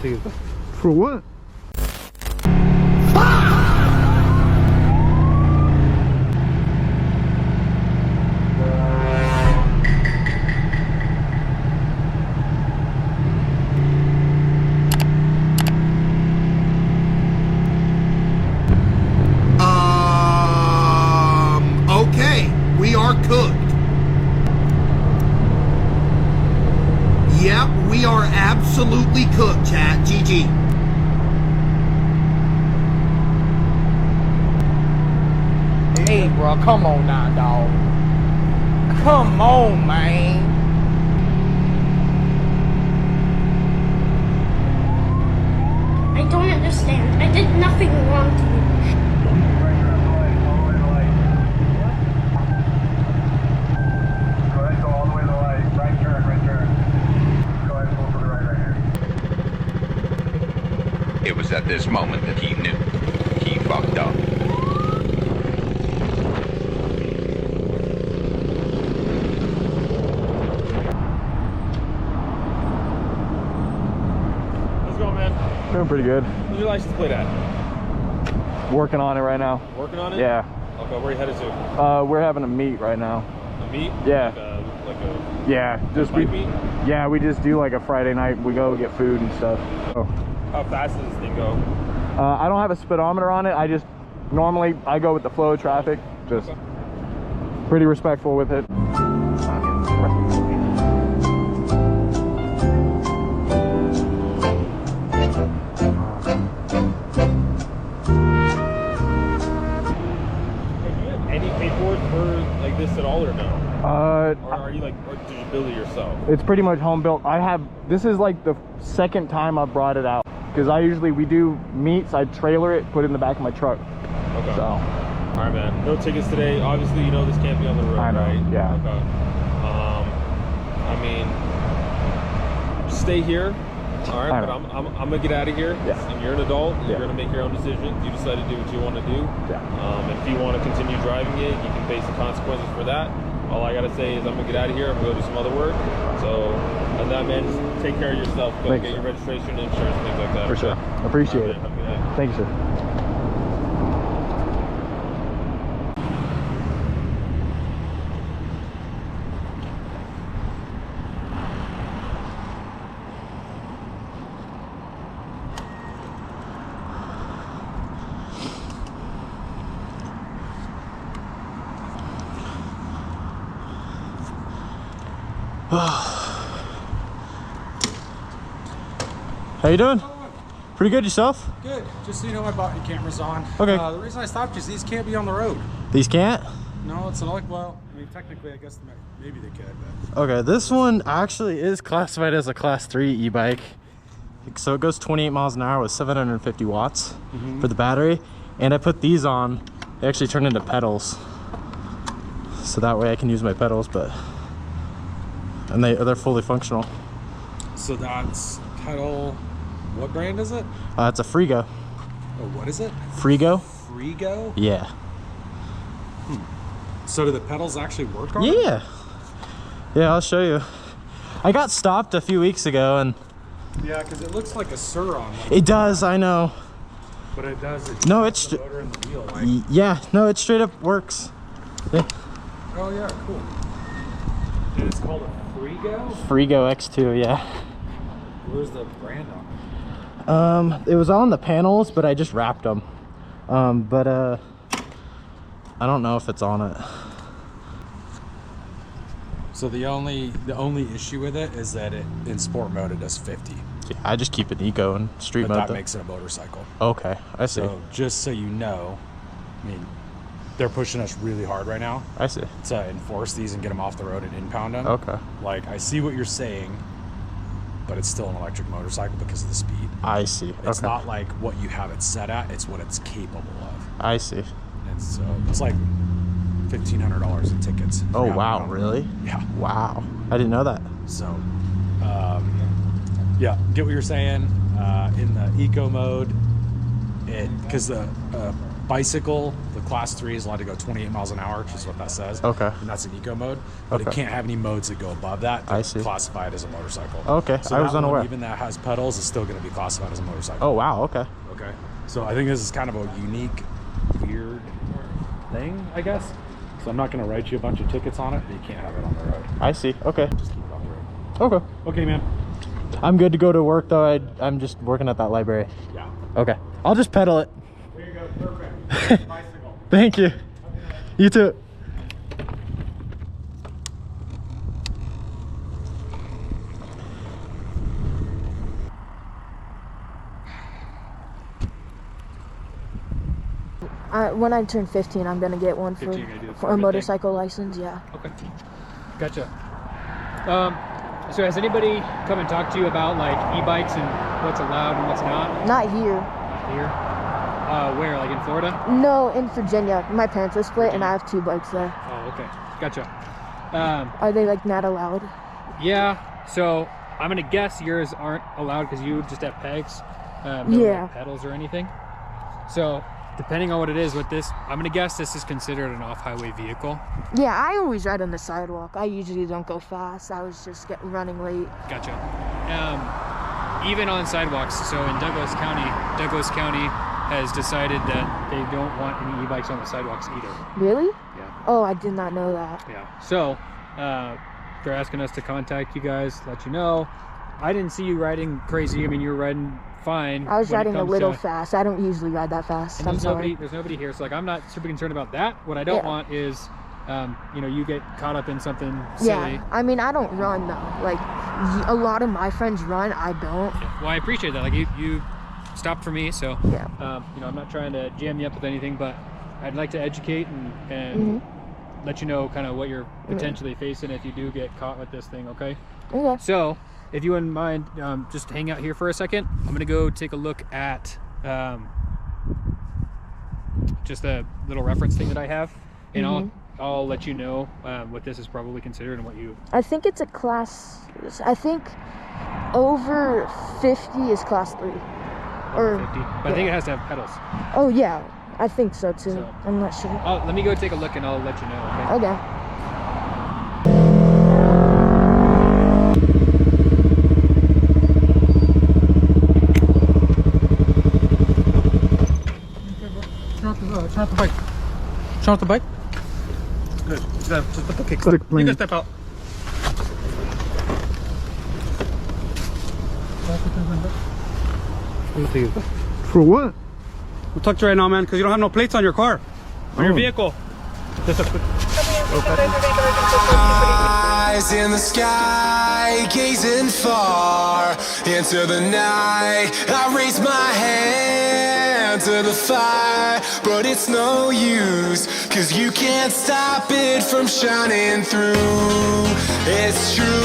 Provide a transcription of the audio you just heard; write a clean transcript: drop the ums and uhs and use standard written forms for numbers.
too. For what? Okay, we are cooked. Yep, we are absolutely cooked, chat. GG. Hey, bro, come on now, dog. Come on, man. I don't understand. I did nothing wrong to you. It was at this moment that he knew he fucked up. How's it going, man? Doing pretty good. Where's your license plate at? Working on it right now. Working on it? Yeah. Okay, where are you headed to? We're having a meet right now. A meet? Yeah. Like a Yeah, just bike meet? Yeah, we just do like a Friday night. We go get food and stuff. Oh. How fast does this thing go? I don't have a speedometer on it. I just normally I go with the flow of traffic. Just pretty respectful with it. Any paperwork for like this at all or no? Or are you like, or did you build it yourself? It's pretty much home built. This is like the second time I brought it out because we do meets. I trailer it, put it in the back of my truck. Okay. So. All right, man. No tickets today. Obviously, you know this can't be on the road, I know, right? yeah. Okay. I mean, stay here. All right, but I'm gonna get out of here. Yeah. And you're an adult. Yeah. You're gonna make your own decisions. You decide to do what you want to do. Yeah. If you want to continue driving it, you can face the consequences for that. All I gotta say is I'm gonna get out of here. I'm gonna go do some other work. So, and that, man, just take care of yourself. Go Thanks, get sir. your registration, insurance, things like that. For sure. Appreciate it. Have a good night. Thank you, sir. How you doing? Pretty good, yourself? Good. Just so you know, I bought your cameras on. Okay. The reason I stopped is these can't be on the road. These can't? No, it's like, well, I mean, technically, I guess maybe they could, but... Okay, this one actually is classified as a class 3 e-bike. So it goes 28 miles an hour with 750 watts for the battery. And I put these on, they actually turn into pedals. So that way I can use my pedals, and they're fully functional. So that's pedal... What brand is it? It's a Frigo. Oh, what is it? Frigo? Frigo? Yeah. So do the pedals actually work on it? Yeah. Yeah, I'll show you. I got stopped a few weeks ago and... Yeah, because it looks like a Sur on one. It does, I know. But it does. No, it's... The motor and the wheel, like... Yeah, no, it straight up works. Yeah. Oh, yeah, cool. And it's called a Frigo? Frigo X2, yeah. Where's the brand on it? It was on the panels, but I just wrapped them. I don't know if it's on it. So the only issue with it is that in sport mode it does 50. Yeah, I just keep it eco and street But mode. that makes it a motorcycle. Okay, I see. So just so you know, I mean, they're pushing us really hard right now. I see. To enforce these and get them off the road and impound them. Okay. Like, I see what you're saying, but it's still an electric motorcycle because of the speed. I see. It's okay. not like what you have it set at, it's what it's capable of. I see. And so it's like $1,500 in tickets. Oh, wow, really? Yeah. Wow. I didn't know that. So, yeah, get what you're saying. In the eco mode, because the bicycle, the class 3 is allowed to go 28 miles an hour, which is what that says. Okay. And that's an eco mode, but it Okay. can't have any modes that go above that. I see. Classify it as a motorcycle. Okay, So I was that one, unaware. even that has pedals, is still going to be classified as a motorcycle. Oh wow, okay. Okay. So I think this is kind of a unique, weird thing, I guess. So I'm not going to write you a bunch of tickets on it, but you can't have it on the road. I see. Okay. Just keep it off the road. Okay. Okay, man. I'm good to go to work though. I'm just working at that library. Yeah. Okay. I'll just pedal it. There you go. Perfect. Bicycle. Thank you. You too. When I turn 15, I'm gonna get one 15, you're gonna do the for a permit motorcycle license. Yeah. Okay. Gotcha. So has anybody come and talked to you about like e-bikes and what's allowed and what's not Not here. here? Where? Like in Florida? No, in Virginia. My parents are split, and I have 2 bikes there. Oh, okay. Gotcha. Are they like not allowed? Yeah. So I'm gonna guess yours aren't allowed because you just have pegs, no Yeah. like pedals or anything. So depending on what it is with this, I'm gonna guess this is considered an off-highway vehicle. Yeah, I always ride on the sidewalk. I usually don't go fast. I was just running late. Gotcha. Even on sidewalks, so in Douglas County has decided that they don't want any e-bikes on the sidewalks either. Really? Yeah. Oh, I did not know that. Yeah. So they're asking us to contact you guys, let you know. I didn't see you riding crazy. I mean, you were riding fine. I was when it riding a comes little to- fast. I don't usually ride that fast. And I'm sorry. there's nobody here, so like I'm not super concerned about that. What I don't Yeah. want is, you know, you get caught up in something silly. Yeah, I mean, I don't run though. Like, a lot of my friends run. I don't. Well, I appreciate that. Like you stopped for me, so Yeah. you know, I'm not trying to jam you up with anything, but I'd like to educate and Mhm. let you know kind of what you're potentially facing if you do get caught with this thing. Okay. Okay. So if you wouldn't mind, just hang out here for a second. I'm gonna go take a look at just a little reference thing that I have, and I'll let you know what this is probably considered and what you. I think it's a class. I think over 50 is class 3. Or 50, but I think it has to have pedals. oh yeah, I think so too. So- I'm not sure. Let me go take a look and I'll let you know. Okay? Okay. Turn off the bike. Turn off the bike. Good. Just put the kick. You can step out. For what? We'll talk to you right now, man, because you don't have no plates on your car. On your vehicle. Just a quick. Eyes in the sky, gazing far into the night. I raise my hand to the fire, but it's no use, 'cause you can't stop it from shining through. It's true.